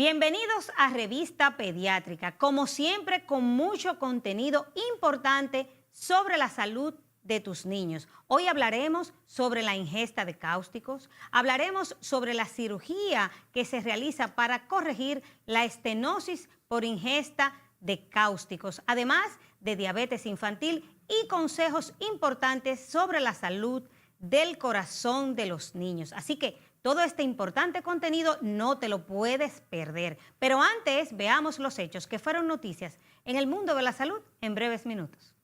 Bienvenidos a Revista Pediátrica, como siempre con mucho contenido importante sobre la salud de tus niños. Hoy hablaremos sobre la ingesta de cáusticos, hablaremos sobre la cirugía que se realiza para corregir la estenosis por ingesta de cáusticos, además de diabetes infantil y consejos importantes sobre la salud del corazón de los niños. Así que todo este importante contenido no te lo puedes perder. Pero antes, veamos los hechos que fueron noticias en el mundo de la salud en breves minutos.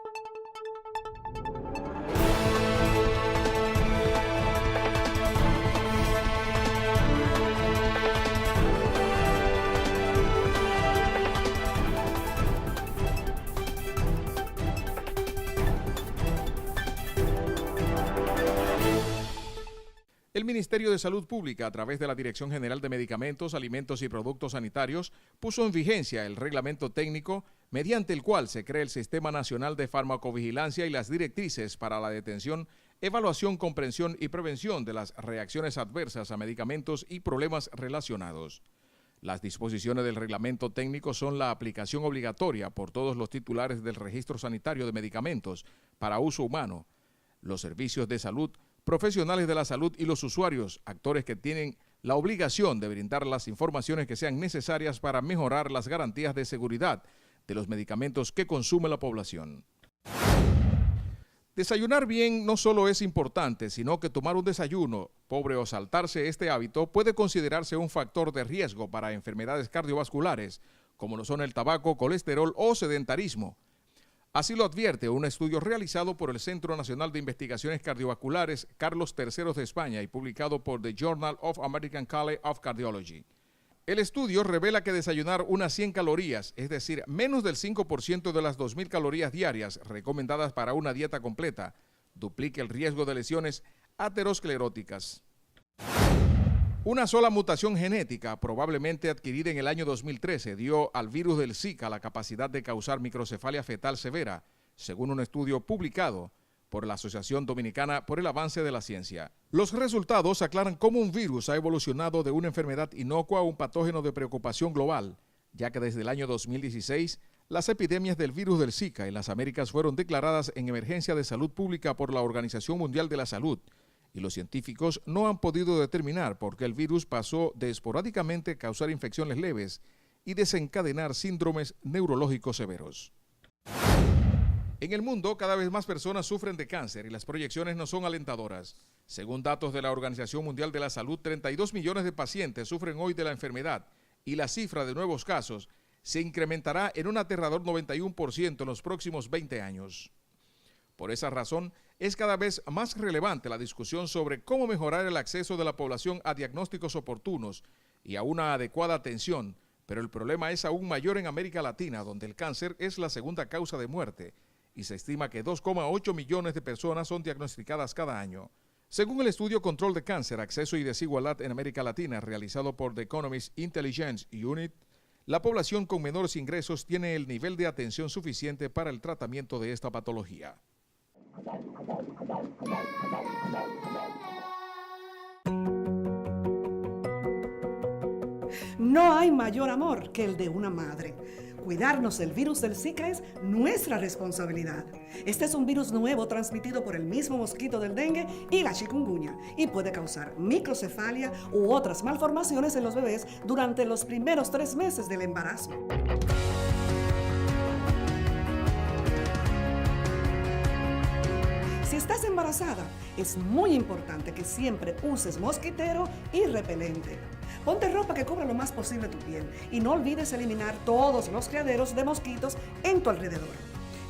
El Ministerio de Salud Pública, a través de la Dirección General de Medicamentos, Alimentos y Productos Sanitarios, puso en vigencia el reglamento técnico mediante el cual se crea el Sistema Nacional de Farmacovigilancia y las directrices para la detención, evaluación, comprensión y prevención de las reacciones adversas a medicamentos y problemas relacionados. Las disposiciones del reglamento técnico son la aplicación obligatoria por todos los titulares del Registro Sanitario de Medicamentos para uso humano, los servicios de salud, profesionales de la salud y los usuarios, actores que tienen la obligación de brindar las informaciones que sean necesarias para mejorar las garantías de seguridad de los medicamentos que consume la población. Desayunar bien no solo es importante, sino que tomar un desayuno pobre o saltarse este hábito puede considerarse un factor de riesgo para enfermedades cardiovasculares, como lo son el tabaco, colesterol o sedentarismo. Así lo advierte un estudio realizado por el Centro Nacional de Investigaciones Cardiovasculares Carlos III de España y publicado por The Journal of American College of Cardiology. El estudio revela que desayunar unas 100 calorías, es decir, menos del 5% de las 2.000 calorías diarias recomendadas para una dieta completa, duplica el riesgo de lesiones ateroscleróticas. Una sola mutación genética, probablemente adquirida en el año 2013, dio al virus del Zika la capacidad de causar microcefalia fetal severa, según un estudio publicado por la Asociación Dominicana por el Avance de la Ciencia. Los resultados aclaran cómo un virus ha evolucionado de una enfermedad inocua a un patógeno de preocupación global, ya que desde el año 2016, las epidemias del virus del Zika en las Américas fueron declaradas en emergencia de salud pública por la Organización Mundial de la Salud, y los científicos no han podido determinar por qué el virus pasó de esporádicamente causar infecciones leves y desencadenar síndromes neurológicos severos. En el mundo, cada vez más personas sufren de cáncer y las proyecciones no son alentadoras. Según datos de la Organización Mundial de la Salud, 32 millones de pacientes sufren hoy de la enfermedad y la cifra de nuevos casos se incrementará en un aterrador 91% en los próximos 20 años. Por esa razón, es cada vez más relevante la discusión sobre cómo mejorar el acceso de la población a diagnósticos oportunos y a una adecuada atención, pero el problema es aún mayor en América Latina, donde el cáncer es la segunda causa de muerte y se estima que 2,8 millones de personas son diagnosticadas cada año. Según el estudio Control de Cáncer, Acceso y Desigualdad en América Latina, realizado por The Economist Intelligence Unit, la población con menores ingresos tiene el nivel de atención suficiente para el tratamiento de esta patología. No hay mayor amor que el de una madre. Cuidarnos del virus del Zika es nuestra responsabilidad. Este es un virus nuevo transmitido por el mismo mosquito del dengue y la chikungunya y puede causar microcefalia u otras malformaciones en los bebés durante los primeros 3 meses del embarazo. Si estás embarazada, es muy importante que siempre uses mosquitero y repelente. Ponte ropa que cubra lo más posible tu piel y no olvides eliminar todos los criaderos de mosquitos en tu alrededor.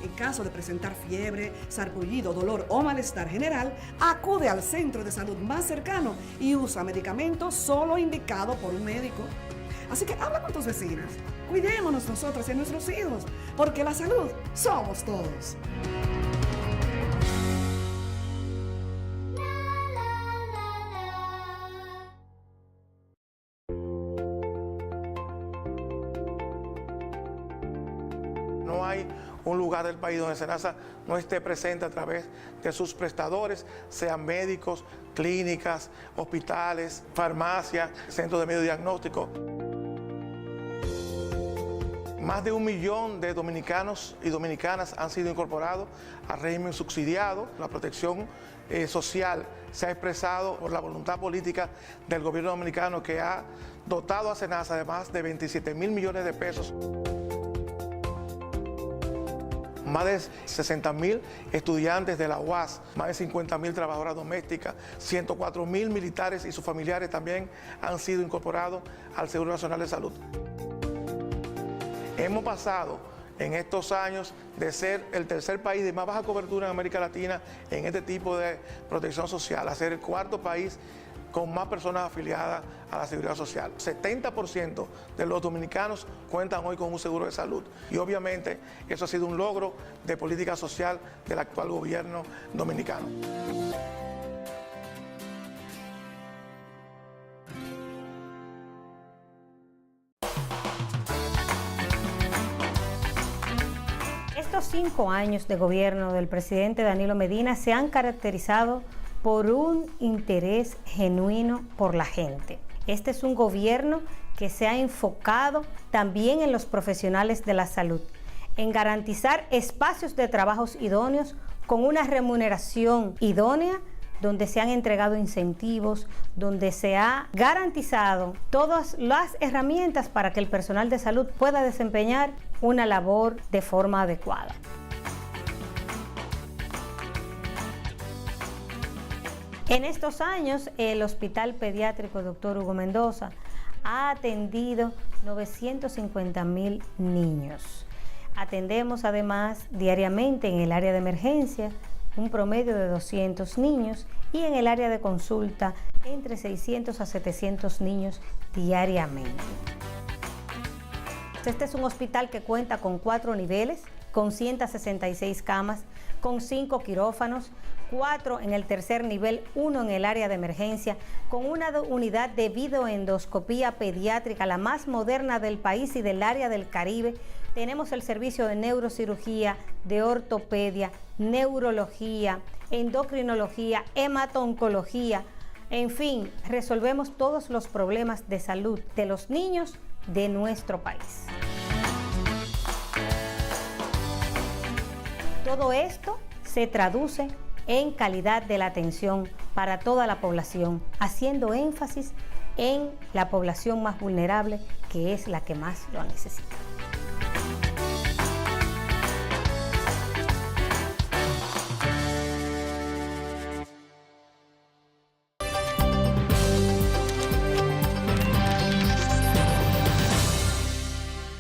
En caso de presentar fiebre, sarpullido, dolor o malestar general, acude al centro de salud más cercano y usa medicamentos solo indicados por un médico. Así que habla con tus vecinas. Cuidémonos nosotras y nuestros hijos, porque la salud somos todos. No hay un lugar del país donde SENASA no esté presente a través de sus prestadores, sean médicos, clínicas, hospitales, farmacias, centros de mediodiagnóstico. Más de 1 millón de dominicanos y dominicanas han sido incorporados al régimen subsidiado. La protección social se ha expresado por la voluntad política del gobierno dominicano, que ha dotado a SENASA de más de 27.000 millones de pesos. Más de 60.000 estudiantes de la UAS, más de 50.000 trabajadoras domésticas, 104.000 militares y sus familiares también han sido incorporados al Seguro Nacional de Salud. Hemos pasado en estos años de ser el tercer país de más baja cobertura en América Latina en este tipo de protección social a ser el cuarto país con más personas afiliadas a la Seguridad Social. 70% de los dominicanos cuentan hoy con un seguro de salud y obviamente eso ha sido un logro de política social del actual gobierno dominicano. Estos 5 años de gobierno del presidente Danilo Medina se han caracterizado por un interés genuino por la gente. Este es un gobierno que se ha enfocado también en los profesionales de la salud, en garantizar espacios de trabajos idóneos con una remuneración idónea, donde se han entregado incentivos, donde se ha garantizado todas las herramientas para que el personal de salud pueda desempeñar una labor de forma adecuada. En estos años, el Hospital Pediátrico Dr. Hugo Mendoza ha atendido 950.000 niños. Atendemos además diariamente en el área de emergencia un promedio de 200 niños y en el área de consulta entre 600 a 700 niños diariamente. Este es un hospital que cuenta con 4 niveles, con 166 camas, con 5 quirófanos, 4 en el tercer nivel, 1 en el área de emergencia, con una unidad de videoendoscopía pediátrica, la más moderna del país y del área del Caribe. Tenemos el servicio de neurocirugía, de ortopedia, neurología, endocrinología, hemato-oncología. En fin, resolvemos todos los problemas de salud de los niños de nuestro país. Todo esto se traduce en calidad de la atención para toda la población, haciendo énfasis en la población más vulnerable, que es la que más lo necesita.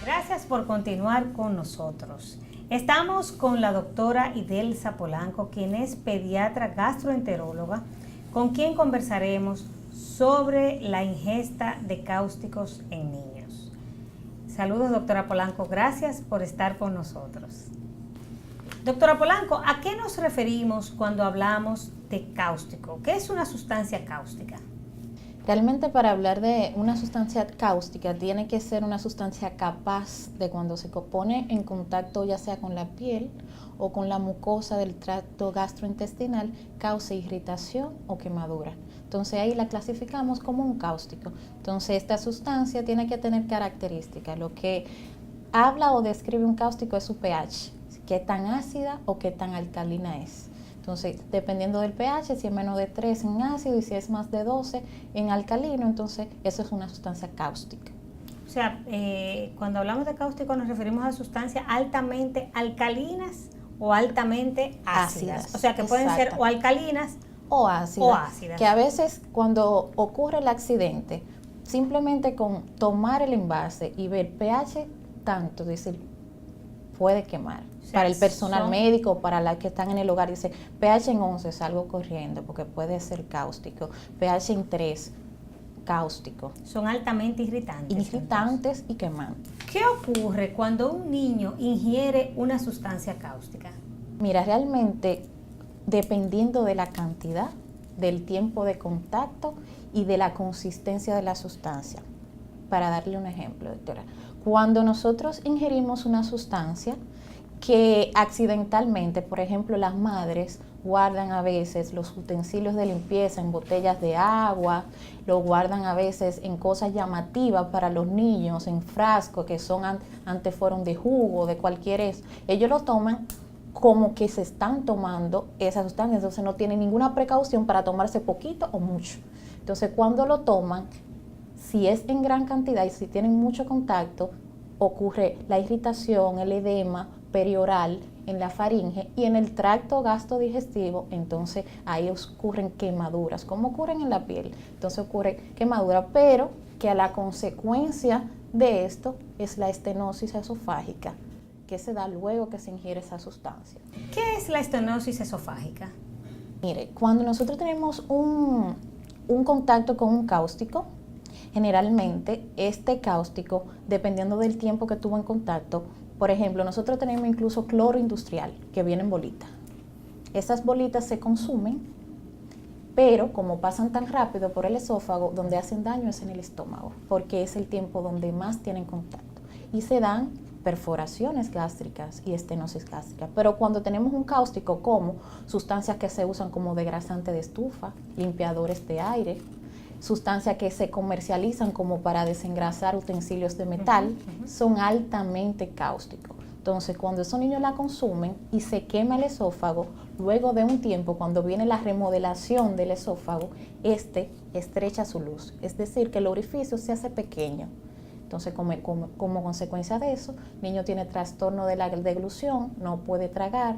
Gracias por continuar con nosotros. Estamos con la doctora Idelsa Polanco, quien es pediatra gastroenteróloga, con quien conversaremos sobre la ingesta de cáusticos en niños. Saludos, doctora Polanco, gracias por estar con nosotros. Doctora Polanco, ¿a qué nos referimos cuando hablamos de cáustico? ¿Qué es una sustancia cáustica? Realmente, para hablar de una sustancia cáustica, tiene que ser una sustancia capaz de, cuando se pone en contacto ya sea con la piel o con la mucosa del tracto gastrointestinal, cause irritación o quemadura. Entonces ahí la clasificamos como un cáustico. Entonces esta sustancia tiene que tener características. Lo que habla o describe un cáustico es su pH, qué tan ácida o qué tan alcalina es. Entonces, dependiendo del pH, si es menos de 3 en ácido y si es más de 12 en alcalino, entonces eso es una sustancia cáustica. O sea, cuando hablamos de cáustico nos referimos a sustancias altamente alcalinas o altamente ácidas. O sea, que pueden ser o alcalinas o ácidas. Que a veces, cuando ocurre el accidente, simplemente con tomar el envase y ver pH tanto, es decir, puede quemar. O sea, para el personal médico, para las que están en el hogar, dice pH en 11, salgo corriendo porque puede ser cáustico. pH en 3, cáustico. Son altamente irritantes. Irritantes y quemantes. ¿Qué ocurre cuando un niño ingiere una sustancia cáustica? Mira, realmente, dependiendo de la cantidad, del tiempo de contacto y de la consistencia de la sustancia. Para darle un ejemplo, doctora. Cuando nosotros ingerimos una sustancia que accidentalmente, por ejemplo, las madres guardan a veces los utensilios de limpieza en botellas de agua, lo guardan a veces en cosas llamativas para los niños, en frascos que son antes fueron de jugo, de cualquier eso. Ellos lo toman como que se están tomando esa sustancia, entonces no tienen ninguna precaución para tomarse poquito o mucho. Entonces cuando lo toman, si es en gran cantidad y si tienen mucho contacto, ocurre la irritación, el edema perioral en la faringe y en el tracto gastrodigestivo, entonces ahí ocurren quemaduras, como ocurren en la piel. Entonces ocurre quemadura, pero que a la consecuencia de esto es la estenosis esofágica, que se da luego que se ingiere esa sustancia. ¿Qué es la estenosis esofágica? Mire, cuando nosotros tenemos un contacto con un cáustico, generalmente este cáustico, dependiendo del tiempo que tuvo en contacto, por ejemplo, nosotros tenemos incluso cloro industrial que viene en bolitas. Esas bolitas se consumen, pero como pasan tan rápido por el esófago, donde hacen daño es en el estómago, porque es el tiempo donde más tienen contacto. Y se dan perforaciones gástricas y estenosis gástrica. Pero cuando tenemos un cáustico como sustancias que se usan como degrasante de estufa, limpiadores de aire, sustancias que se comercializan como para desengrasar utensilios de metal, son altamente cáusticos. Entonces, cuando esos niños la consumen y se quema el esófago, luego de un tiempo, cuando viene la remodelación del esófago, estrecha su luz. Es decir, que el orificio se hace pequeño. Entonces, como consecuencia de eso, el niño tiene trastorno de la deglución, no puede tragar,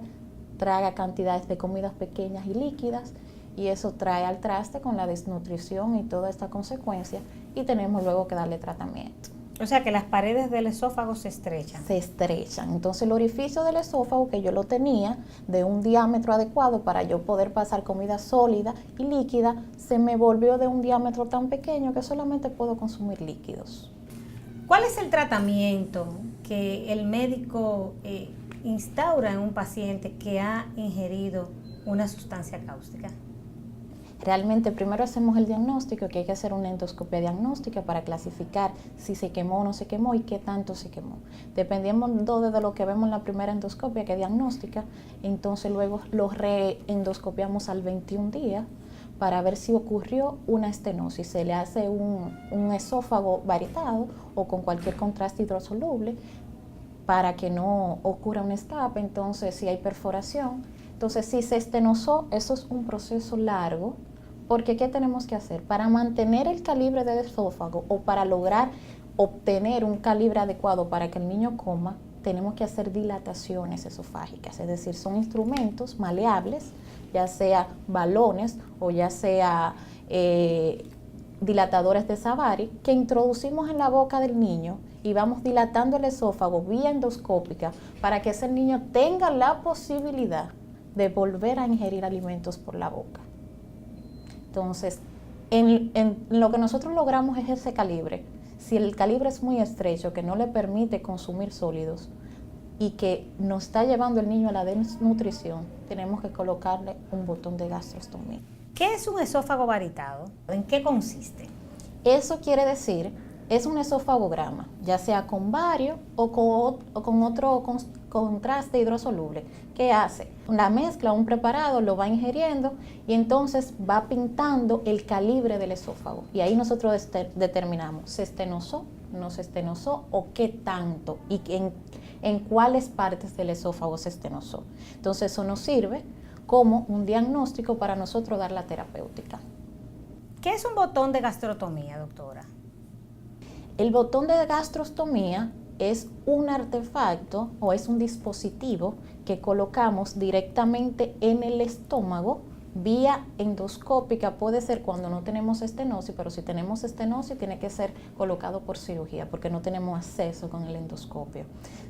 traga cantidades de comidas pequeñas y líquidas, y eso trae al traste con la desnutrición y toda esta consecuencia, y tenemos luego que darle tratamiento. O sea que las paredes del esófago se estrechan. Se estrechan. Entonces el orificio del esófago, que yo lo tenía de un diámetro adecuado para yo poder pasar comida sólida y líquida, se me volvió de un diámetro tan pequeño que solamente puedo consumir líquidos. ¿Cuál es el tratamiento que el médico instaura en un paciente que ha ingerido una sustancia cáustica? Realmente primero hacemos el diagnóstico, que hay que hacer una endoscopia diagnóstica para clasificar si se quemó o no se quemó y qué tanto se quemó. Dependiendo de lo que vemos en la primera endoscopia, que es diagnóstica, entonces luego lo reendoscopiamos al 21 días para ver si ocurrió una estenosis. Se le hace un esófago varietado o con cualquier contraste hidrosoluble para que no ocurra un escape. Entonces, si hay perforación, entonces si se estenosó, eso es un proceso largo. Porque ¿qué tenemos que hacer? Para mantener el calibre del esófago o para lograr obtener un calibre adecuado para que el niño coma, tenemos que hacer dilataciones esofágicas, es decir, son instrumentos maleables, ya sea balones o ya sea dilatadores de Savary, que introducimos en la boca del niño y vamos dilatando el esófago vía endoscópica para que ese niño tenga la posibilidad de volver a ingerir alimentos por la boca. Entonces, en lo que nosotros logramos es ese calibre. Si el calibre es muy estrecho, que no le permite consumir sólidos y que nos está llevando el niño a la desnutrición, tenemos que colocarle un botón de gastrostomía. ¿Qué es un esófago varietado? ¿En qué consiste? Eso quiere decir, es un esofagograma, ya sea con bario o con otro contraste hidrosoluble. ¿Qué hace? La mezcla, un preparado, lo va ingiriendo y entonces va pintando el calibre del esófago. Y ahí nosotros determinamos, ¿se estenosó, no se estenosó o qué tanto y en cuáles partes del esófago se estenosó? Entonces eso nos sirve como un diagnóstico para nosotros dar la terapéutica. ¿Qué es un botón de gastrostomía, doctora? El botón de gastrostomía es un artefacto o es un dispositivo que colocamos directamente en el estómago vía endoscópica. Puede ser cuando no tenemos estenosis, pero si tenemos estenosis tiene que ser colocado por cirugía porque no tenemos acceso con el endoscopio.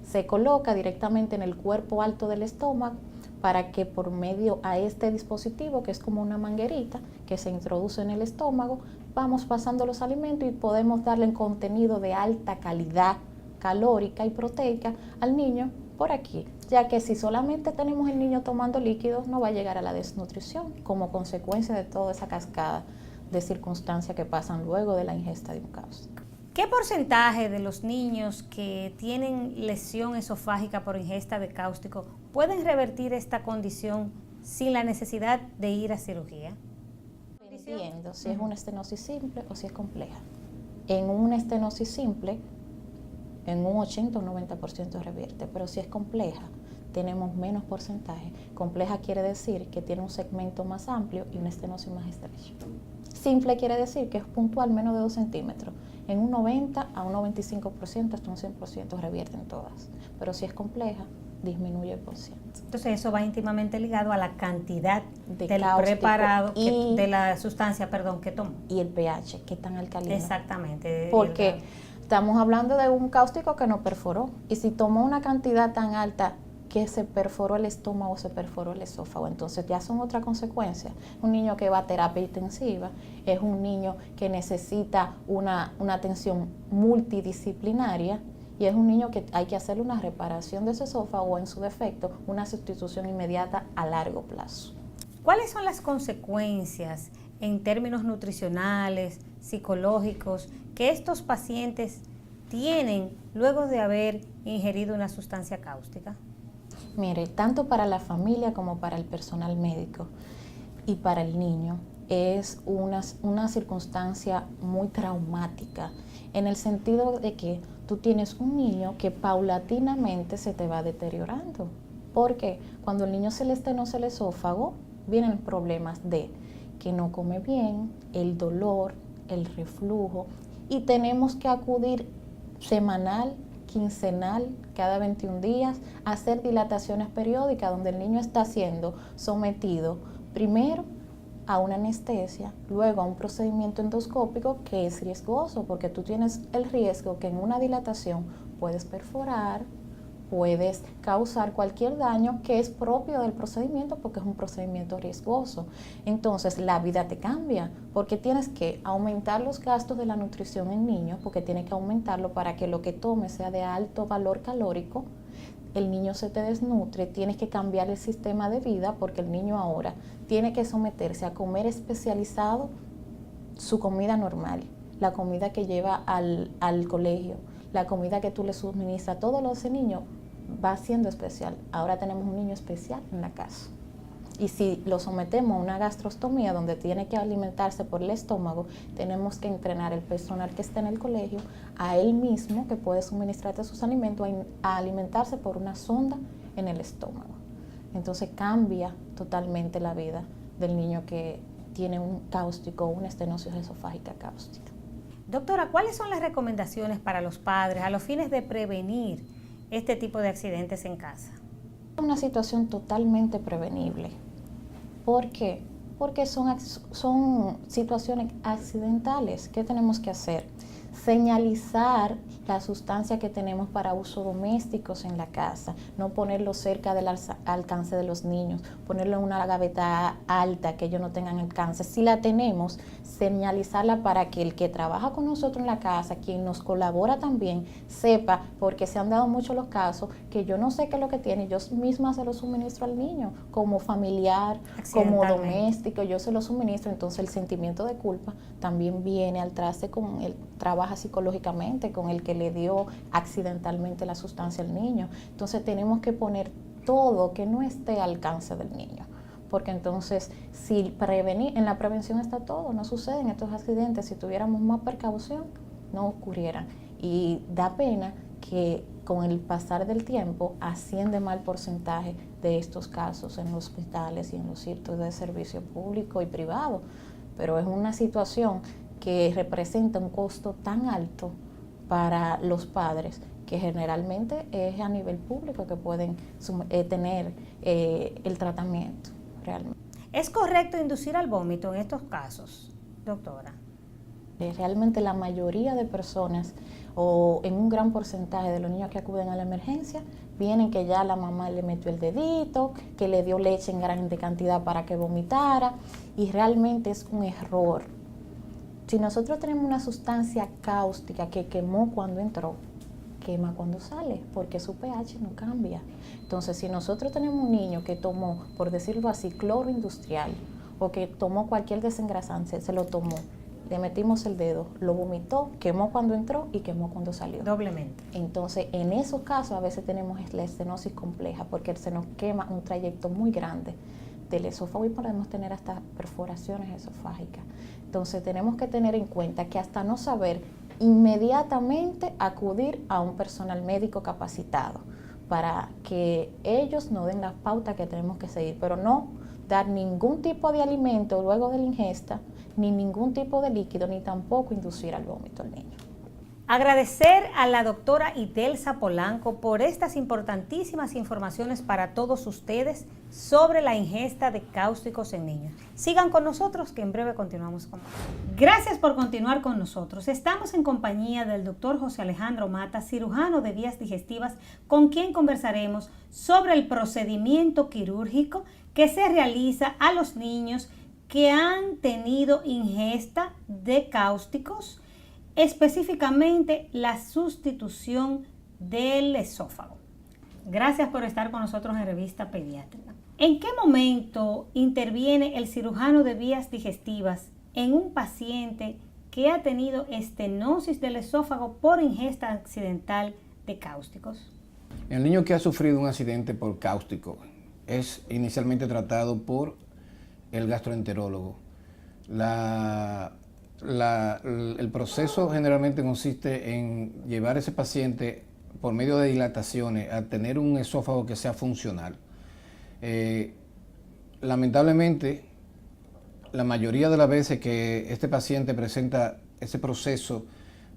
Se coloca directamente en el cuerpo alto del estómago para que por medio a este dispositivo, que es como una manguerita que se introduce en el estómago, vamos pasando los alimentos y podemos darle un contenido de alta calidad calórica y proteica al niño por aquí, ya que si solamente tenemos el niño tomando líquidos no va a llegar a la desnutrición como consecuencia de toda esa cascada de circunstancias que pasan luego de la ingesta de un cáustico. ¿Qué porcentaje de los niños que tienen lesión esofágica por ingesta de cáustico pueden revertir esta condición sin la necesidad de ir a cirugía? Dependiendo si es una estenosis simple o si es compleja. En una estenosis simple, en un 80 o 90% revierte, pero si es compleja, tenemos menos porcentaje. Compleja quiere decir que tiene un segmento más amplio y una estenosis más estrecha. Simple quiere decir que es puntual, menos de 2 centímetros. En un 90 a un 95% hasta un 100% revierten todas. Pero si es compleja, disminuye el porcentaje. Entonces eso va íntimamente ligado a la cantidad De del cáustico preparado, y- de la sustancia, que tomó. Y el pH, que tan alcalino. Exactamente. Porque estamos hablando de un cáustico que no perforó. Y si tomó una cantidad tan alta que se perforó el estómago, se perforó el esófago, entonces ya son otra consecuencia. Un niño que va a terapia intensiva es un niño que necesita una atención multidisciplinaria y es un niño que hay que hacerle una reparación de ese esófago o en su defecto una sustitución inmediata a largo plazo. ¿Cuáles son las consecuencias en términos nutricionales, psicológicos, que estos pacientes tienen luego de haber ingerido una sustancia cáustica? Mire, tanto para la familia como para el personal médico y para el niño es una circunstancia muy traumática en el sentido de que tú tienes un niño que paulatinamente se te va deteriorando. Porque cuando el niño se le estenosa el esófago, vienen problemas de que no come bien, el dolor, el reflujo, y tenemos que acudir semanal, quincenal, cada 21 días, a hacer dilataciones periódicas donde el niño está siendo sometido primero a una anestesia, luego a un procedimiento endoscópico que es riesgoso porque tú tienes el riesgo que en una dilatación puedes perforar, puedes causar cualquier daño que es propio del procedimiento porque es un procedimiento riesgoso. Entonces la vida te cambia porque tienes que aumentar los gastos de la nutrición en niños porque tienes que aumentarlo para que lo que tomes sea de alto valor calórico. El niño se te desnutre, tienes que cambiar el sistema de vida porque el niño ahora tiene que someterse a comer especializado su comida normal, la comida que lleva al colegio, la comida que tú le suministras a todos los niños va siendo especial. Ahora tenemos un niño especial en la casa. Y si lo sometemos a una gastrostomía donde tiene que alimentarse por el estómago, tenemos que entrenar al personal que está en el colegio, a él mismo que puede suministrarte sus alimentos, a alimentarse por una sonda en el estómago. Entonces cambia totalmente la vida del niño que tiene un cáustico, una estenosis esofágica cáustica. Doctora, ¿cuáles son las recomendaciones para los padres a los fines de prevenir este tipo de accidentes en casa? Una situación totalmente prevenible. ¿Por qué? Porque son situaciones accidentales. ¿Qué tenemos que hacer? Señalizar la sustancia que tenemos para uso domésticos en la casa, no ponerlo cerca del alcance de los niños, ponerlo en una gaveta alta que ellos no tengan alcance. Si la tenemos, señalizarla para que el que trabaja con nosotros en la casa, quien nos colabora también, sepa, porque se han dado muchos los casos que yo no sé qué es lo que tiene, yo misma se lo suministro al niño, como familiar, como doméstico, yo se lo suministro, entonces el sentimiento de culpa también viene al traste con el trabaja psicológicamente con el que le dio accidentalmente la sustancia al niño. Entonces tenemos que poner todo que no esté al alcance del niño, porque entonces si en la prevención está todo, no suceden estos accidentes, si tuviéramos más precaución no ocurrieran. Y da pena que con el pasar del tiempo asciende mal porcentaje de estos casos en los hospitales y en los sitios de servicio público y privado, pero es una situación que representa un costo tan alto para los padres que generalmente es a nivel público que pueden tener el tratamiento realmente. ¿Es correcto inducir al vómito en estos casos, doctora? Realmente la mayoría de personas o en un gran porcentaje de los niños que acuden a la emergencia vienen que ya la mamá le metió el dedito, que le dio leche en grande cantidad para que vomitara y realmente es un error. Si nosotros tenemos una sustancia cáustica que quemó cuando entró, quema cuando sale, porque su pH no cambia. Entonces, si nosotros tenemos un niño que tomó, por decirlo así, cloro industrial, o que tomó cualquier desengrasante, se lo tomó, le metimos el dedo, lo vomitó, quemó cuando entró y quemó cuando salió. Doblemente. Entonces, en esos casos a veces tenemos la estenosis compleja, porque se nos quema un trayecto muy grande del esófago y podemos tener hasta perforaciones esofágicas. Entonces tenemos que tener en cuenta que hasta no saber, inmediatamente acudir a un personal médico capacitado para que ellos nos den las pautas que tenemos que seguir, pero no dar ningún tipo de alimento luego de la ingesta, ni ningún tipo de líquido, ni tampoco inducir al vómito al niño. Agradecer a la doctora Idelsa Polanco por estas importantísimas informaciones para todos ustedes sobre la ingesta de cáusticos en niños. Sigan con nosotros que en breve continuamos con más. Gracias por continuar con nosotros. Estamos en compañía del doctor José Alejandro Mata, cirujano de vías digestivas, con quien conversaremos sobre el procedimiento quirúrgico que se realiza a los niños que han tenido ingesta de cáusticos, específicamente la sustitución del esófago. Gracias por estar con nosotros en Revista Pediátrica. ¿En qué momento interviene el cirujano de vías digestivas en un paciente que ha tenido estenosis del esófago por ingesta accidental de cáusticos? El niño que ha sufrido un accidente por cáustico es inicialmente tratado por el gastroenterólogo. El proceso generalmente consiste en llevar a ese paciente por medio de dilataciones a tener un esófago que sea funcional. Lamentablemente, la mayoría de las veces que este paciente presenta ese proceso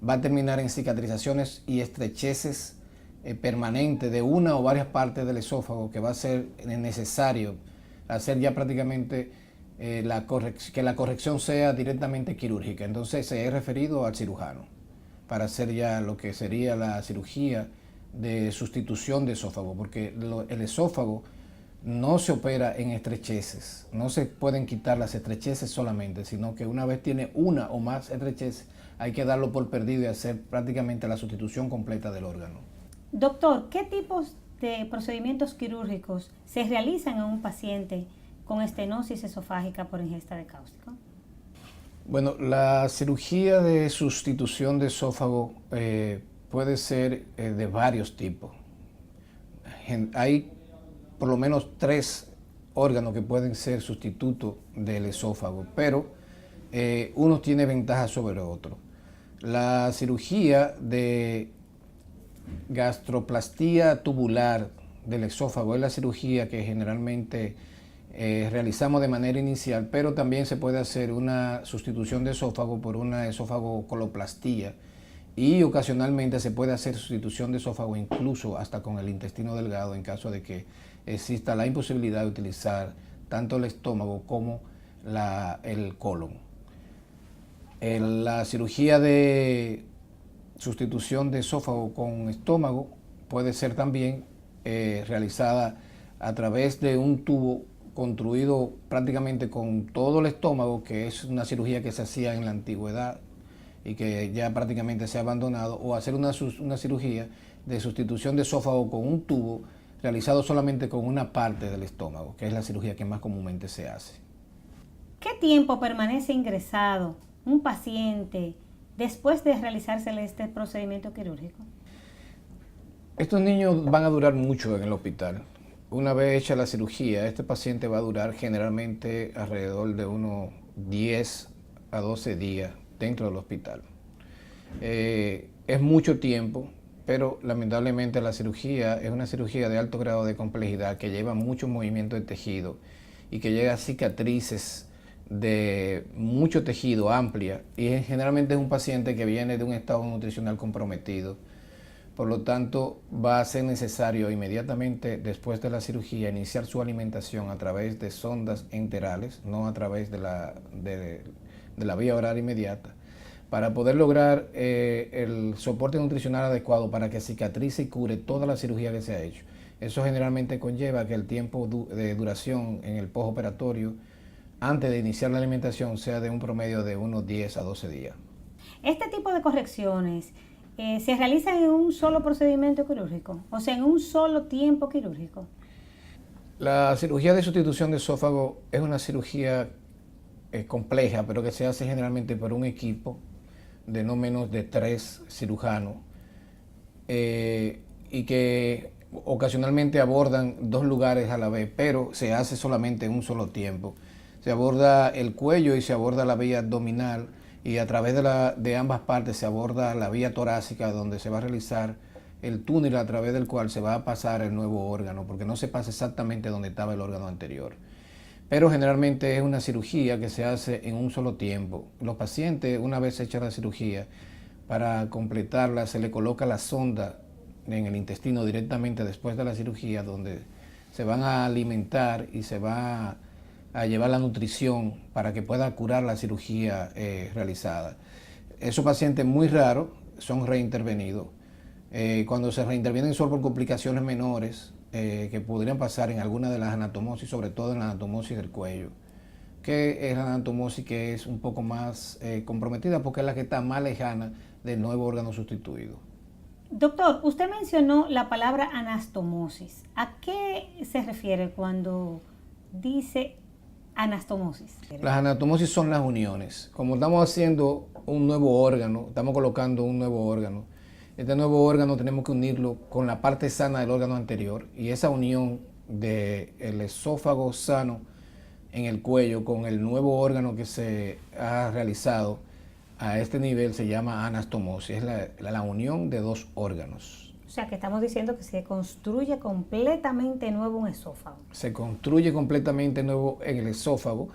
va a terminar en cicatrizaciones y estrecheces permanentes de una o varias partes del esófago, que va a ser necesario hacer ya prácticamente que la corrección sea directamente quirúrgica. Entonces se es referido al cirujano para hacer ya lo que sería la cirugía de sustitución de esófago, porque el esófago no se opera en estrecheces, no se pueden quitar las estrecheces solamente, sino que una vez tiene una o más estrecheces hay que darlo por perdido y hacer prácticamente la sustitución completa del órgano. Doctor, ¿qué tipos de procedimientos quirúrgicos se realizan en un paciente con estenosis esofágica por ingesta de cáustico? Bueno, la cirugía de sustitución de esófago puede ser de varios tipos. Hay por lo menos 3 órganos que pueden ser sustitutos del esófago, pero uno tiene ventaja sobre otro. La cirugía de gastroplastía tubular del esófago es la cirugía que generalmente realizamos de manera inicial, pero también se puede hacer una sustitución de esófago por una esófago-coloplastía, y ocasionalmente se puede hacer sustitución de esófago incluso hasta con el intestino delgado en caso de que exista la imposibilidad de utilizar tanto el estómago como el colon. La cirugía de sustitución de esófago con estómago puede ser también realizada a través de un tubo construido prácticamente con todo el estómago, que es una cirugía que se hacía en la antigüedad y que ya prácticamente se ha abandonado, o hacer una cirugía de sustitución de esófago con un tubo realizado solamente con una parte del estómago, que es la cirugía que más comúnmente se hace. ¿Qué tiempo permanece ingresado un paciente después de realizársele este procedimiento quirúrgico? Estos niños van a durar mucho en el hospital. Una vez hecha la cirugía, este paciente va a durar generalmente alrededor de unos 10 a 12 días dentro del hospital. Es mucho tiempo, pero lamentablemente la cirugía es una cirugía de alto grado de complejidad que lleva mucho movimiento de tejido y que llega a cicatrices de mucho tejido amplia, y generalmente es un paciente que viene de un estado nutricional comprometido. Por lo tanto, va a ser necesario inmediatamente después de la cirugía iniciar su alimentación a través de sondas enterales, no a través de la vía oral inmediata, para poder lograr el soporte nutricional adecuado para que cicatrice y cure toda la cirugía que se ha hecho. Eso generalmente conlleva que el tiempo de duración en el postoperatorio antes de iniciar la alimentación sea de un promedio de unos 10 a 12 días. Este tipo de correcciones se realizan en un solo procedimiento quirúrgico, o sea, en un solo tiempo quirúrgico. La cirugía de sustitución de esófago es una cirugía compleja, pero que se hace generalmente por un equipo de no menos de 3 cirujanos, y que ocasionalmente abordan 2 lugares a la vez, pero se hace solamente en un solo tiempo. Se aborda el cuello y se aborda la vía abdominal, y a través de ambas partes se aborda la vía torácica, donde se va a realizar el túnel a través del cual se va a pasar el nuevo órgano, porque no se pasa exactamente donde estaba el órgano anterior. Pero generalmente es una cirugía que se hace en un solo tiempo. Los pacientes, una vez hecha la cirugía, para completarla se le coloca la sonda en el intestino directamente después de la cirugía, donde se van a alimentar y se va a llevar la nutrición para que pueda curar la cirugía realizada. Esos pacientes muy raros son reintervenidos. Cuando se reintervienen son por complicaciones menores que podrían pasar en alguna de las anatomosis, sobre todo en la anatomosis del cuello, que es la anatomosis que es un poco más comprometida porque es la que está más lejana del nuevo órgano sustituido. Doctor, usted mencionó la palabra anastomosis. ¿A qué se refiere cuando dice anastomosis? Las anastomosis son las uniones. Como estamos haciendo un nuevo órgano, estamos colocando un nuevo órgano, este nuevo órgano tenemos que unirlo con la parte sana del órgano anterior, y esa unión del esófago sano en el cuello con el nuevo órgano que se ha realizado a este nivel se llama anastomosis. Es la unión de 2 órganos. O sea, que estamos diciendo que se construye completamente nuevo un esófago. Se construye completamente nuevo en el esófago,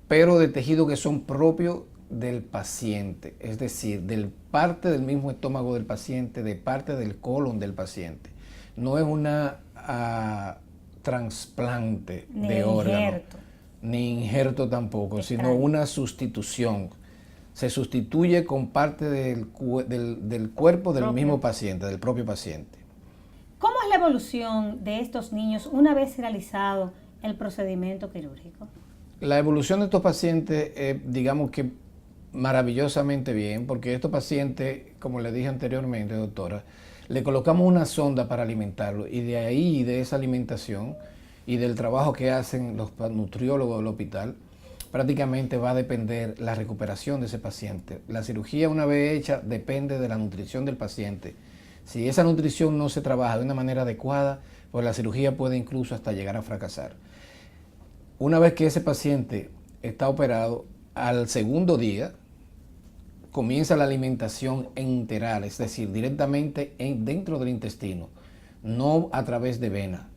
pero de tejidos que son propios del paciente, es decir, del parte del mismo estómago del paciente, de parte del colon del paciente. No es una trasplante de órgano, ni injerto tampoco, sino una sustitución. Se sustituye con parte del cuerpo del mismo paciente, del propio paciente. ¿Cómo es la evolución de estos niños una vez realizado el procedimiento quirúrgico? La evolución de estos pacientes, digamos que maravillosamente bien, porque estos pacientes, como le dije anteriormente, doctora, le colocamos una sonda para alimentarlo, y de ahí, de esa alimentación y del trabajo que hacen los nutriólogos del hospital, prácticamente va a depender la recuperación de ese paciente. La cirugía, una vez hecha, depende de la nutrición del paciente. Si esa nutrición no se trabaja de una manera adecuada, pues la cirugía puede incluso hasta llegar a fracasar. Una vez que ese paciente está operado, al segundo día comienza la alimentación enteral, es decir, directamente dentro del intestino, no a través de vena,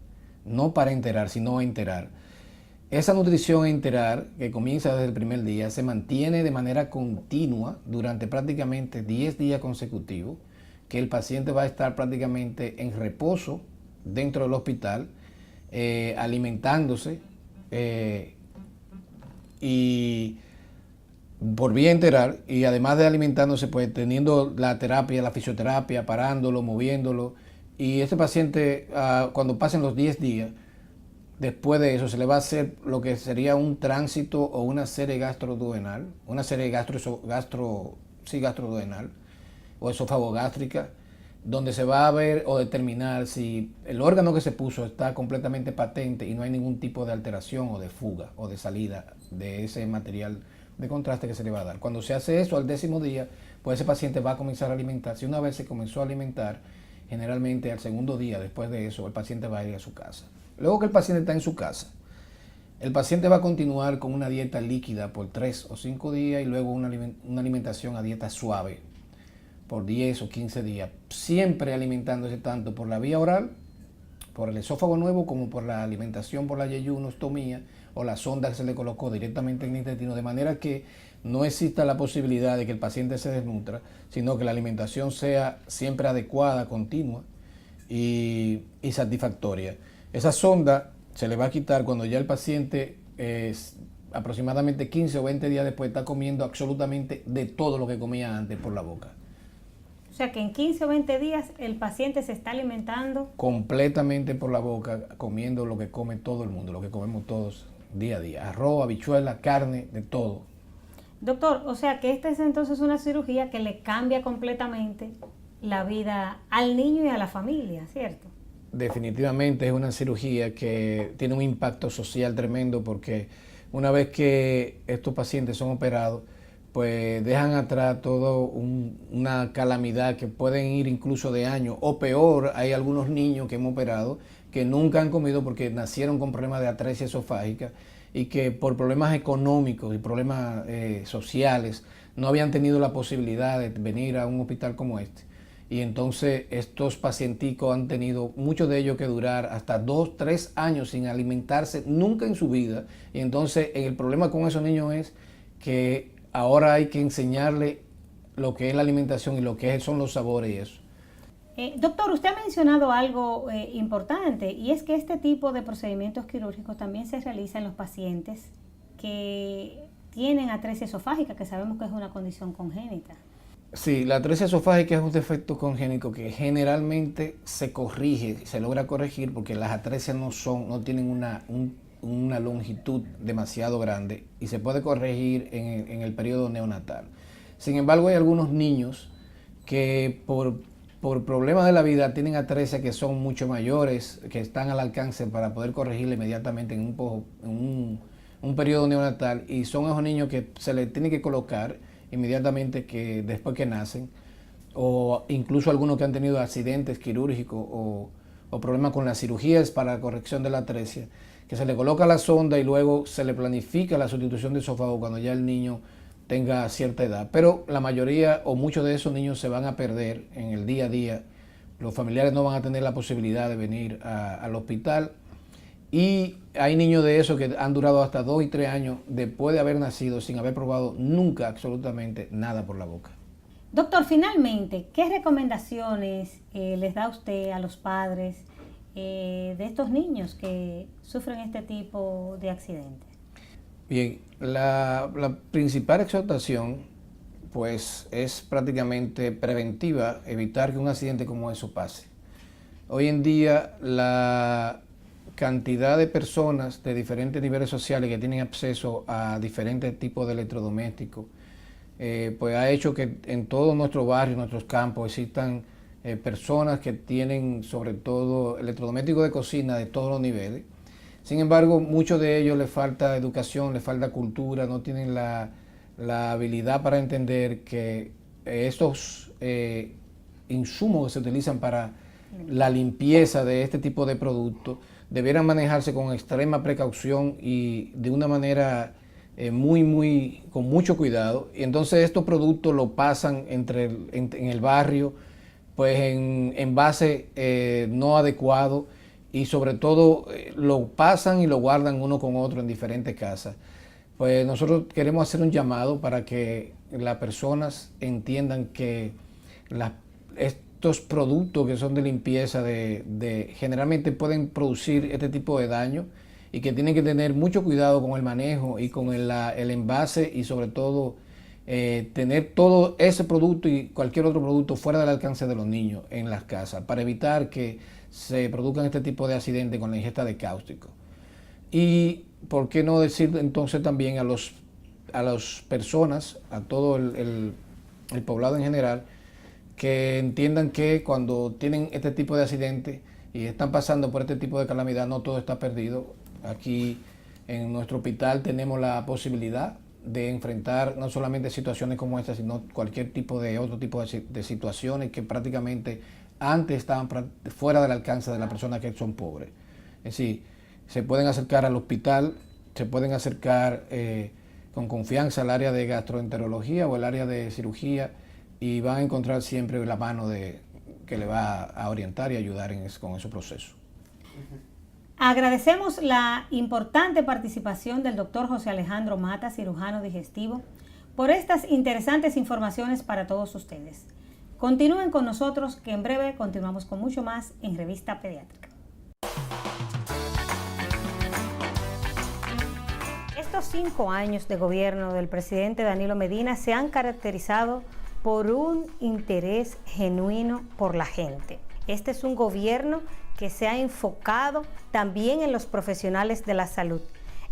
no para enterar, sino enterar. Esa nutrición enteral, que comienza desde el primer día, se mantiene de manera continua durante prácticamente 10 días consecutivos, que el paciente va a estar prácticamente en reposo dentro del hospital, alimentándose y por vía enteral, y además de alimentándose, pues teniendo la terapia, la fisioterapia, parándolo, moviéndolo. Y este paciente, cuando pasen los 10 días, después de eso se le va a hacer lo que sería un tránsito o una serie gastroduodenal, una serie gastroduodenal o esófago-gástrica, donde se va a ver o determinar si el órgano que se puso está completamente patente y no hay ningún tipo de alteración o de fuga o de salida de ese material de contraste que se le va a dar. Cuando se hace eso al 10º día, pues ese paciente va a comenzar a alimentarse. Una vez se comenzó a alimentar, generalmente al segundo día después de eso, el paciente va a ir a su casa. Luego que el paciente está en su casa, el paciente va a continuar con una dieta líquida por 3 o 5 días y luego una alimentación a dieta suave por 10 o 15 días, siempre alimentándose tanto por la vía oral, por el esófago nuevo, como por la alimentación por la yeyunostomía o la sonda que se le colocó directamente en el intestino, de manera que no exista la posibilidad de que el paciente se desnutra, sino que la alimentación sea siempre adecuada, continua y satisfactoria. Esa sonda se le va a quitar cuando ya el paciente aproximadamente 15 o 20 días después está comiendo absolutamente de todo lo que comía antes por la boca. O sea que en 15 o 20 días el paciente se está alimentando completamente por la boca, comiendo lo que come todo el mundo, lo que comemos todos día a día. Arroz, habichuela, carne, de todo. Doctor, o sea que esta es entonces una cirugía que le cambia completamente la vida al niño y a la familia, ¿cierto? Definitivamente es una cirugía que tiene un impacto social tremendo, porque una vez que estos pacientes son operados, pues dejan atrás todo una calamidad que pueden ir incluso de años, o peor, hay algunos niños que hemos operado que nunca han comido porque nacieron con problemas de atresia esofágica y que por problemas económicos y problemas sociales no habían tenido la posibilidad de venir a un hospital como este. Y entonces estos pacienticos han tenido, muchos de ellos, que durar hasta 2, 3 años sin alimentarse nunca en su vida. Y entonces el problema con esos niños es que ahora hay que enseñarle lo que es la alimentación y lo que son los sabores y eso. Doctor, usted ha mencionado algo importante, y es que este tipo de procedimientos quirúrgicos también se realizan en los pacientes que tienen atresia esofágica, que sabemos que es una condición congénita. Sí, la atresia esofágica es un defecto congénito que generalmente se corrige, se logra corregir porque las atresias no tienen una longitud demasiado grande y se puede corregir en el periodo neonatal. Sin embargo, hay algunos niños que por problemas de la vida tienen atresia que son mucho mayores, que están al alcance para poder corregirla inmediatamente en un periodo neonatal, y son esos niños que se les tiene que colocar inmediatamente después que nacen, o incluso algunos que han tenido accidentes quirúrgicos o problemas con las cirugías para la corrección de la atresia, que se le coloca la sonda y luego se le planifica la sustitución de esófago cuando ya el niño tenga cierta edad. Pero la mayoría o muchos de esos niños se van a perder en el día a día. Los familiares no van a tener la posibilidad de venir al hospital. Y hay niños de esos que han durado hasta 2 y 3 años después de haber nacido sin haber probado nunca absolutamente nada por la boca. Doctor, finalmente, ¿qué recomendaciones les da usted a los padres de estos niños que sufren este tipo de accidentes? Bien, la principal exhortación pues es prácticamente preventiva, evitar que un accidente como eso pase. Hoy en día la cantidad de personas de diferentes niveles sociales que tienen acceso a diferentes tipos de electrodomésticos pues ha hecho que en todos nuestros barrios, nuestros campos, existan personas que tienen sobre todo electrodomésticos de cocina de todos los niveles. Sin embargo, muchos de ellos les falta educación, les falta cultura, no tienen la habilidad para entender que estos insumos que se utilizan para la limpieza de este tipo de productos debieran manejarse con extrema precaución y de una manera con mucho cuidado. Y entonces estos productos lo pasan en el barrio pues en envase no adecuado, y sobre todo lo pasan y lo guardan uno con otro en diferentes casas. Pues nosotros queremos hacer un llamado para que las personas entiendan que estos productos que son de limpieza generalmente pueden producir este tipo de daño, y que tienen que tener mucho cuidado con el manejo y con el envase, y sobre todo tener todo ese producto y cualquier otro producto fuera del alcance de los niños en las casas, para evitar que se produzcan este tipo de accidentes con la ingesta de cáusticos. Y por qué no decir entonces también a las personas, a todo el poblado en general, que entiendan que cuando tienen este tipo de accidentes y están pasando por este tipo de calamidad, no todo está perdido. Aquí en nuestro hospital tenemos la posibilidad de enfrentar no solamente situaciones como esta, sino cualquier tipo de otro tipo de situaciones que prácticamente antes estaban fuera del alcance de las personas que son pobres. Es decir, se pueden acercar al hospital, se pueden acercar con confianza al área de gastroenterología o al área de cirugía, y van a encontrar siempre la mano que le va a orientar y ayudar con ese proceso. Agradecemos la importante participación del doctor José Alejandro Mata, cirujano digestivo, por estas interesantes informaciones para todos ustedes. Continúen con nosotros, que en breve continuamos con mucho más en Revista Pediátrica. Estos 5 años de gobierno del presidente Danilo Medina se han caracterizado por un interés genuino por la gente. Este es un gobierno que se ha enfocado también en los profesionales de la salud,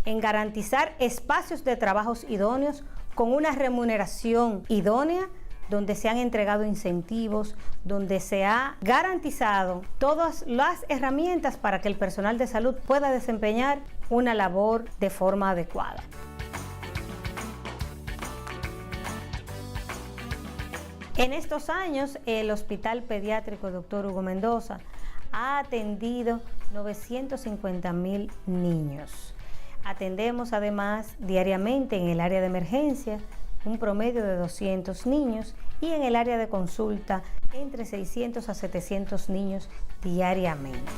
en garantizar espacios de trabajos idóneos con una remuneración idónea, donde se han entregado incentivos, donde se ha garantizado todas las herramientas para que el personal de salud pueda desempeñar una labor de forma adecuada. En estos años, el Hospital Pediátrico Dr. Hugo Mendoza ha atendido 950,000 niños. Atendemos además diariamente en el área de emergencia un promedio de 200 niños y en el área de consulta entre 600 a 700 niños diariamente.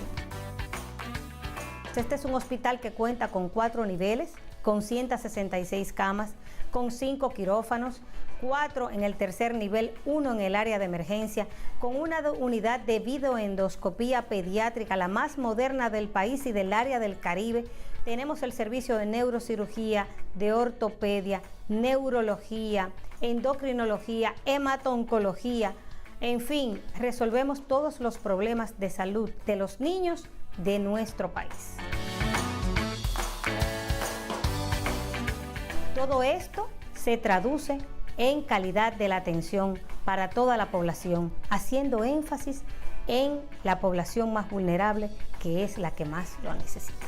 Este es un hospital que cuenta con 4 niveles, con 166 camas, con 5 quirófanos, 4 en el tercer nivel, 1 en el área de emergencia, con una unidad de videoendoscopía pediátrica, la más moderna del país y del área del Caribe. Tenemos el servicio de neurocirugía, de ortopedia, neurología, endocrinología, hemato-oncología. En fin, resolvemos todos los problemas de salud de los niños de nuestro país. Todo esto se traduce en calidad de la atención para toda la población, haciendo énfasis en la población más vulnerable, que es la que más lo necesita.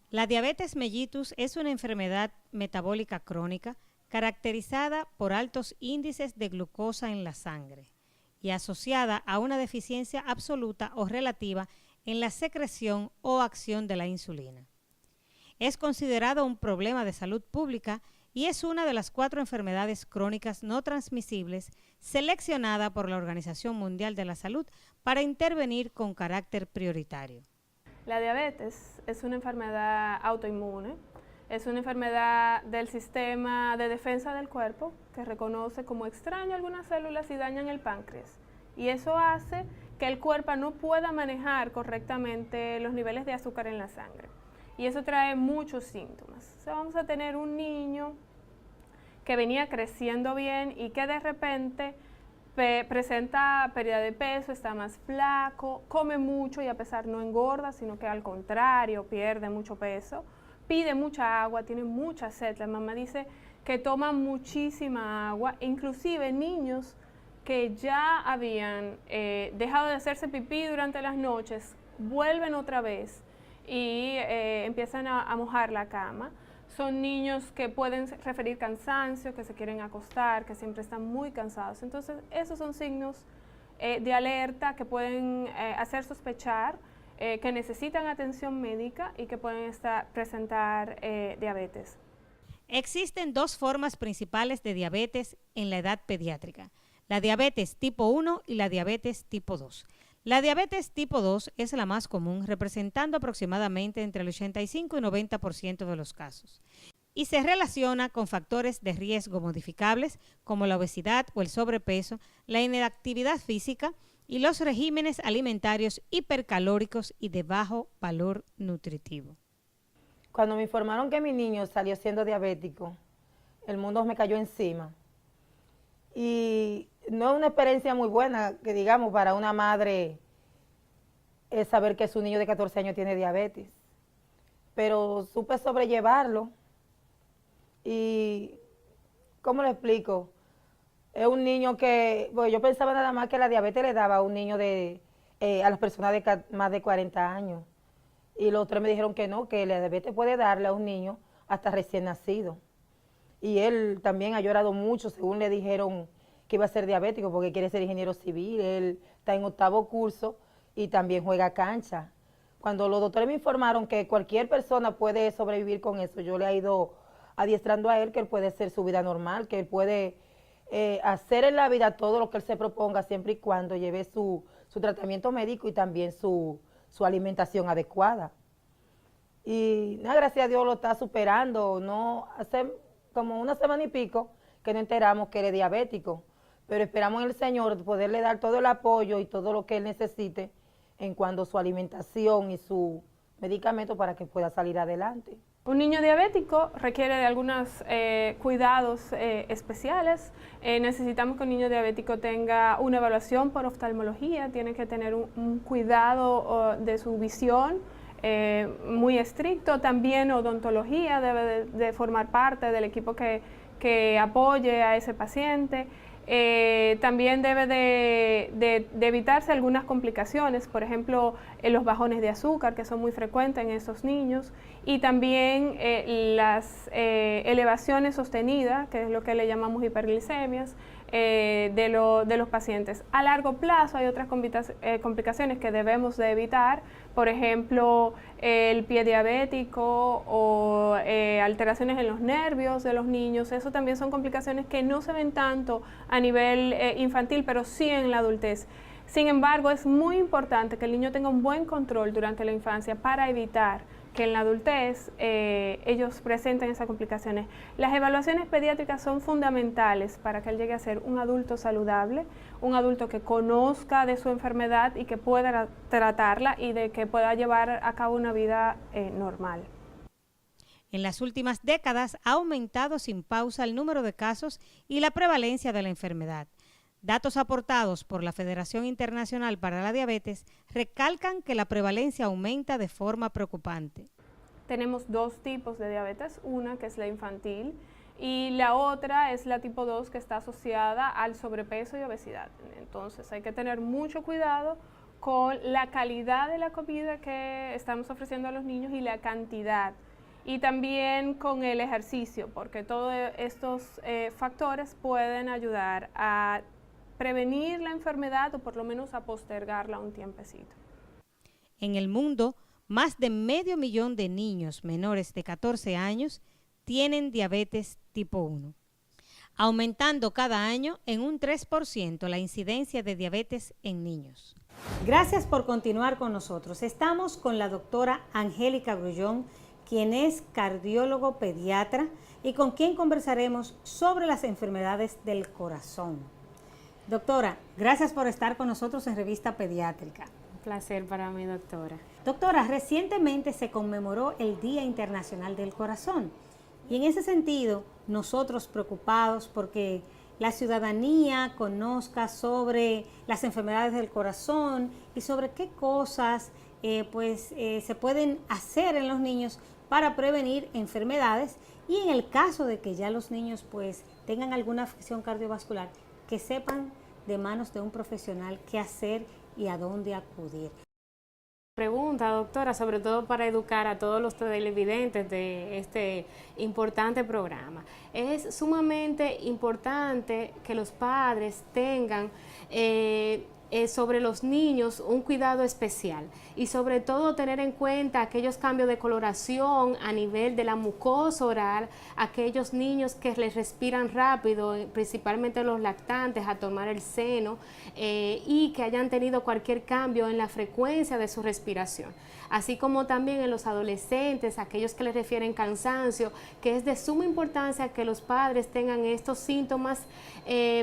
La diabetes mellitus es una enfermedad metabólica crónica caracterizada por altos índices de glucosa en la sangre y asociada a una deficiencia absoluta o relativa en la secreción o acción de la insulina. Es considerado un problema de salud pública y es una de las 4 enfermedades crónicas no transmisibles seleccionada por la Organización Mundial de la Salud para intervenir con carácter prioritario. La diabetes es una enfermedad autoinmune, es una enfermedad del sistema de defensa del cuerpo que reconoce como extraño algunas células y dañan el páncreas. Y eso hace que el cuerpo no pueda manejar correctamente los niveles de azúcar en la sangre. Y eso trae muchos síntomas. O sea, vamos a tener un niño que venía creciendo bien y que de repente presenta pérdida de peso, está más flaco, come mucho y a pesar no engorda, sino que al contrario pierde mucho peso, pide mucha agua, tiene mucha sed. La mamá dice que toma muchísima agua, inclusive niños que ya habían dejado de hacerse pipí durante las noches, vuelven otra vez y empiezan a mojar la cama. Son niños que pueden referir cansancio, que se quieren acostar, que siempre están muy cansados. Entonces, esos son signos de alerta que pueden hacer sospechar que necesitan atención médica y que pueden presentar diabetes. Existen 2 formas principales de diabetes en la edad pediátrica: la diabetes tipo 1 y la diabetes tipo 2. La diabetes tipo 2 es la más común, representando aproximadamente entre el 85 y 90% de los casos, y se relaciona con factores de riesgo modificables como la obesidad o el sobrepeso, la inactividad física y los regímenes alimentarios hipercalóricos y de bajo valor nutritivo. Cuando me informaron que mi niño salió siendo diabético, el mundo me cayó encima. Y no es una experiencia muy buena, que digamos, para una madre es saber que su niño de 14 años tiene diabetes. Pero supe sobrellevarlo y, ¿cómo le explico? Es un niño que, bueno, yo pensaba nada más que la diabetes le daba a un niño a las personas de más de 40 años. Y los otros me dijeron que no, que la diabetes puede darle a un niño hasta recién nacido. Y él también ha llorado mucho, según le dijeron que iba a ser diabético porque quiere ser ingeniero civil. Él está en 8º curso y también juega cancha. Cuando los doctores me informaron que cualquier persona puede sobrevivir con eso, yo le he ido adiestrando a él que él puede hacer su vida normal, que él puede hacer en la vida todo lo que él se proponga siempre y cuando lleve su tratamiento médico y también su alimentación adecuada. Y nada, gracias a Dios lo está superando. No hace como una semana y pico que nos enteramos que él es diabético, pero esperamos en el Señor poderle dar todo el apoyo y todo lo que él necesite en cuanto a su alimentación y su medicamento para que pueda salir adelante. Un niño diabético requiere de algunos cuidados especiales. Necesitamos que un niño diabético tenga una evaluación por oftalmología, tiene que tener un cuidado de su visión muy estricto. También odontología debe de formar parte del equipo que apoye a ese paciente. También debe de evitarse algunas complicaciones, por ejemplo, los bajones de azúcar, que son muy frecuentes en estos niños, y también las elevaciones sostenidas, que es lo que le llamamos hiperglicemias, de los pacientes. A largo plazo hay otras complicaciones que debemos de evitar, por ejemplo, el pie diabético o alteraciones en los nervios de los niños. Eso también son complicaciones que no se ven tanto a nivel infantil, pero sí en la adultez. Sin embargo, es muy importante que el niño tenga un buen control durante la infancia para evitar que en la adultez ellos presenten esas complicaciones. Las evaluaciones pediátricas son fundamentales para que él llegue a ser un adulto saludable, un adulto que conozca de su enfermedad y que pueda tratarla y de que pueda llevar a cabo una vida normal. En las últimas décadas ha aumentado sin pausa el número de casos y la prevalencia de la enfermedad. Datos aportados por la Federación Internacional para la Diabetes recalcan que la prevalencia aumenta de forma preocupante. Tenemos dos tipos de diabetes, una que es la infantil y la otra es la tipo 2 que está asociada al sobrepeso y obesidad. Entonces hay que tener mucho cuidado con la calidad de la comida que estamos ofreciendo a los niños y la cantidad. Y también con el ejercicio, porque todos estos factores pueden ayudar a prevenir la enfermedad o por lo menos a postergarla un tiempecito. En el mundo, más de 500.000 de niños menores de 14 años tienen diabetes tipo 1, aumentando cada año en un 3% la incidencia de diabetes en niños. Gracias por continuar con nosotros. Estamos con la doctora Angélica Grullón, quien es cardiólogo pediatra y con quien conversaremos sobre las enfermedades del corazón. Doctora, gracias por estar con nosotros en Revista Pediátrica. Un placer para mí, doctora. Doctora, recientemente se conmemoró el Día Internacional del Corazón y en ese sentido nosotros preocupados porque la ciudadanía conozca sobre las enfermedades del corazón y sobre qué cosas se pueden hacer en los niños para prevenir enfermedades y en el caso de que ya los niños tengan alguna afección cardiovascular, que sepan de manos de un profesional qué hacer y a dónde acudir. Pregunta, doctora, sobre todo para educar a todos los televidentes de este importante programa. Es sumamente importante que los padres tengan sobre los niños un cuidado especial y sobre todo tener en cuenta aquellos cambios de coloración a nivel de la mucosa oral, aquellos niños que les respiran rápido, principalmente los lactantes, a tomar el seno y que hayan tenido cualquier cambio en la frecuencia de su respiración. Así como también en los adolescentes, aquellos que les refieren cansancio, que es de suma importancia que los padres tengan estos síntomas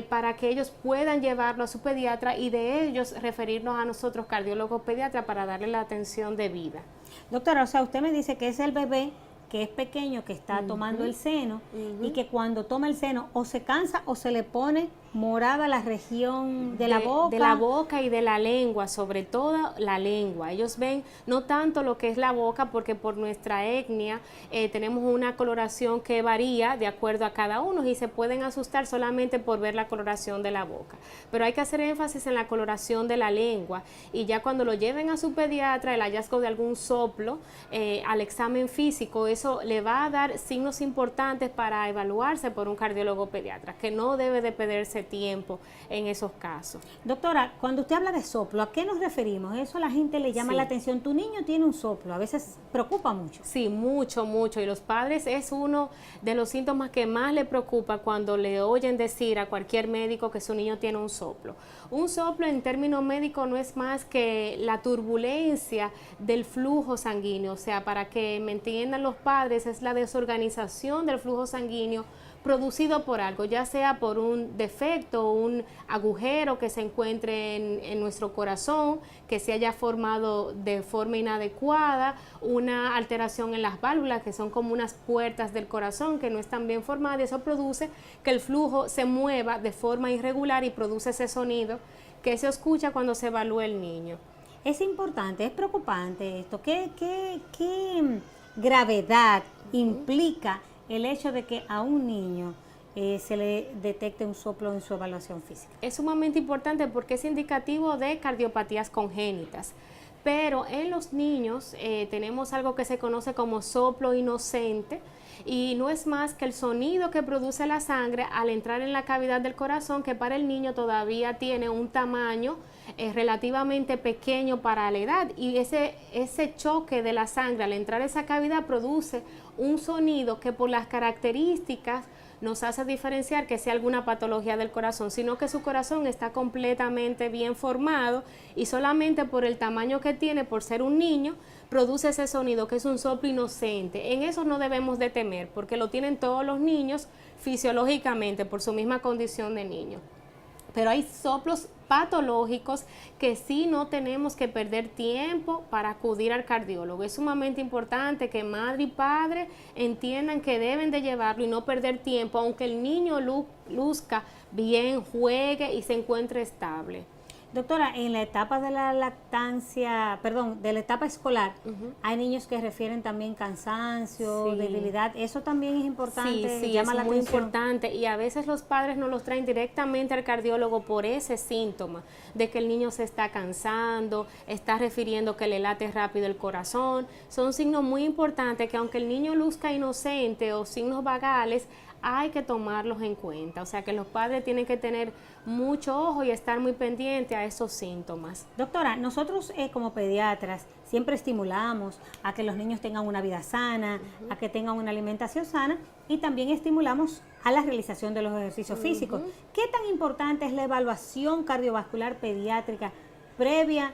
para que ellos puedan llevarlo a su pediatra y de ellos referirnos a nosotros, cardiólogos pediatras, para darle la atención debida. Doctora, o sea, usted me dice que es el bebé que es pequeño, que está tomando el seno y que cuando toma el seno o se cansa o se le pone morada la región de la boca. De la boca y de la lengua, sobre todo la lengua. Ellos ven no tanto lo que es la boca, porque por nuestra etnia tenemos una coloración que varía de acuerdo a cada uno y se pueden asustar solamente por ver la coloración de la boca. Pero hay que hacer énfasis en la coloración de la lengua y ya cuando lo lleven a su pediatra, el hallazgo de algún soplo al examen físico, eso le va a dar signos importantes para evaluarse por un cardiólogo pediatra, que no debe de perderse tiempo en esos casos. Doctora, cuando usted habla de soplo, ¿a qué nos referimos? Eso a la gente le llama la atención. Tu niño tiene un soplo, a veces preocupa mucho. Sí, mucho, mucho. Y los padres es uno de los síntomas que más le preocupa cuando le oyen decir a cualquier médico que su niño tiene un soplo. Un soplo en términos médicos no es más que la turbulencia del flujo sanguíneo. O sea, para que me entiendan los padres, es la desorganización del flujo sanguíneo producido por algo, ya sea por un defecto, un agujero que se encuentre en nuestro corazón, que se haya formado de forma inadecuada, una alteración en las válvulas, que son como unas puertas del corazón que no están bien formadas, y eso produce que el flujo se mueva de forma irregular y produce ese sonido que se escucha cuando se evalúa el niño. Es importante, es preocupante esto. ¿Qué gravedad implica el hecho de que a un niño se le detecte un soplo en su evaluación física? Es sumamente importante porque es indicativo de cardiopatías congénitas. Pero en los niños tenemos algo que se conoce como soplo inocente, y no es más que el sonido que produce la sangre al entrar en la cavidad del corazón, que para el niño todavía tiene un tamaño relativamente pequeño para la edad, y ese choque de la sangre al entrar a esa cavidad produce un sonido que por las características nos hace diferenciar que sea alguna patología del corazón, sino que su corazón está completamente bien formado y solamente por el tamaño que tiene, por ser un niño, produce ese sonido que es un soplo inocente. En eso no debemos de temer, porque lo tienen todos los niños fisiológicamente por su misma condición de niño. Pero hay soplos patológicos que sí no tenemos que perder tiempo para acudir al cardiólogo. Es sumamente importante que madre y padre entiendan que deben de llevarlo y no perder tiempo, aunque el niño luzca bien, juegue y se encuentre estable. Doctora, en la etapa de la lactancia, perdón, de la etapa escolar, hay niños que refieren también cansancio, debilidad. Eso también es importante, sí, llama es la muy atención. importante, y a veces los padres no los traen directamente al cardiólogo por ese síntoma de que el niño se está cansando, está refiriendo que le late rápido el corazón. Son signos muy importantes que, aunque el niño luzca inocente o signos vagales, hay que tomarlos en cuenta. O sea que los padres tienen que tener mucho ojo y estar muy pendientes a esos síntomas. Doctora, nosotros como pediatras siempre estimulamos a que los niños tengan una vida sana, a que tengan una alimentación sana, y también estimulamos a la realización de los ejercicios físicos. ¿Qué tan importante es la evaluación cardiovascular pediátrica previa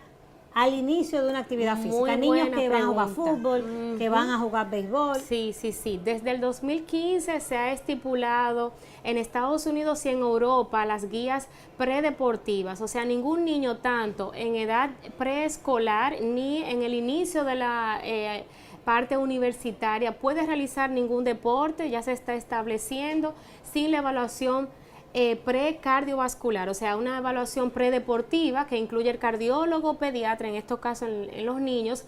al inicio de una actividad física? Niños que van a jugar fútbol, que van a jugar béisbol. Sí. Desde el 2015 se ha estipulado en Estados Unidos y en Europa las guías predeportivas. O sea, ningún niño, tanto en edad preescolar ni en el inicio de la parte universitaria, puede realizar ningún deporte. Ya se está estableciendo sin la evaluación precardiovascular, o sea, una evaluación predeportiva que incluye el cardiólogo pediatra, en estos casos en los niños,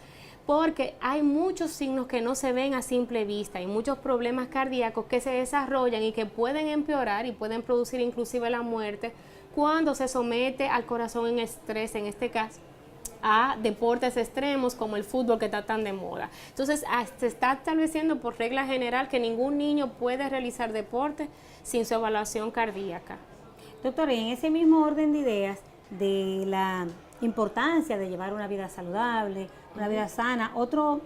porque hay muchos signos que no se ven a simple vista, hay muchos problemas cardíacos que se desarrollan y que pueden empeorar y pueden producir inclusive la muerte cuando se somete al corazón en estrés, en este caso a deportes extremos como el fútbol, que está tan de moda. Entonces se está estableciendo por regla general que ningún niño puede realizar deporte sin su evaluación cardíaca. Doctora, y en ese mismo orden de ideas de la importancia de llevar una vida saludable, una vida sana, otro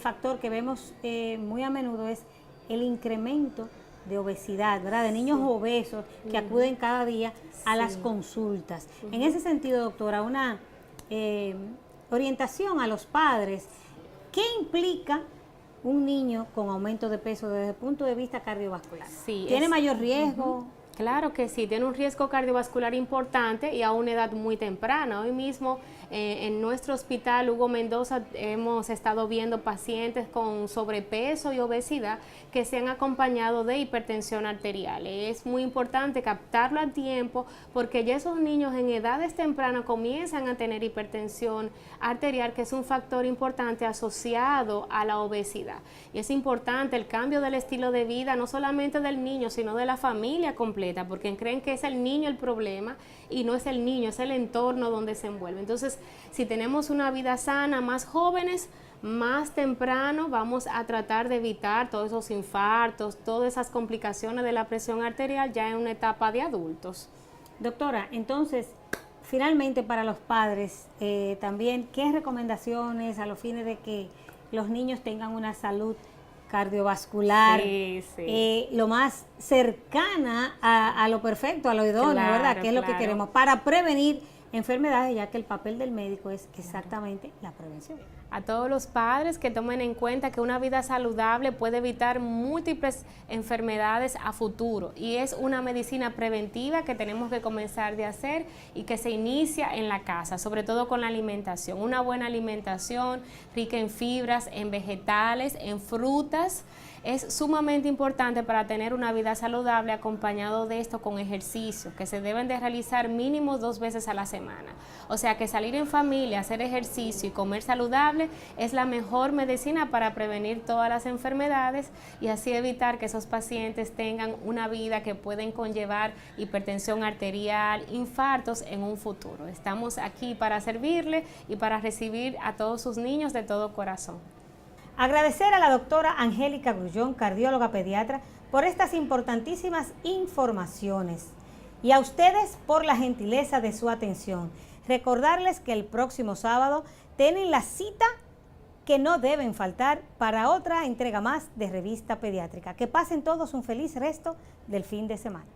factor que vemos muy a menudo es el incremento de obesidad, ¿verdad? De niños obesos que acuden cada día a las consultas. En ese sentido, doctora, una orientación a los padres. ¿Qué implica un niño con aumento de peso desde el punto de vista cardiovascular? ¿Tiene mayor riesgo? Claro que sí, tiene un riesgo cardiovascular importante y a una edad muy temprana. Hoy mismo en nuestro hospital Hugo Mendoza hemos estado viendo pacientes con sobrepeso y obesidad que se han acompañado de hipertensión arterial. Es muy importante captarlo a tiempo porque ya esos niños en edades tempranas comienzan a tener hipertensión arterial, que es un factor importante asociado a la obesidad. Y es importante el cambio del estilo de vida, no solamente del niño, sino de la familia completa, porque creen que es el niño el problema y no es el niño, es el entorno donde se envuelve. Entonces, si tenemos una vida sana, más jóvenes, más temprano vamos a tratar de evitar todos esos infartos, todas esas complicaciones de la presión arterial ya en una etapa de adultos. Doctora, entonces, finalmente para los padres también, ¿qué recomendaciones a los fines de que los niños tengan una salud cardiovascular lo más cercana a lo perfecto, a lo idóneo, ¿verdad? Que es lo que queremos para prevenir enfermedades, ya que el papel del médico es exactamente la prevención. A todos los padres que tomen en cuenta que una vida saludable puede evitar múltiples enfermedades a futuro, y es una medicina preventiva que tenemos que comenzar de hacer y que se inicia en la casa, sobre todo con la alimentación. Una buena alimentación rica en fibras, en vegetales, en frutas, es sumamente importante para tener una vida saludable, acompañado de esto con ejercicios que se deben de realizar mínimo 2 veces a la semana. O sea que salir en familia, hacer ejercicio y comer saludable inmune es la mejor medicina para prevenir todas las enfermedades y así evitar que esos pacientes tengan una vida que pueden conllevar hipertensión arterial, infartos en un futuro. Estamos aquí para servirle y para recibir a todos sus niños de todo corazón. Agradecer a la doctora Angélica Grullón, cardióloga pediatra, por estas importantísimas informaciones y a ustedes por la gentileza de su atención. Recordarles que el próximo sábado tienen la cita que no deben faltar para otra entrega más de Revista Pediátrica. Que pasen todos un feliz resto del fin de semana.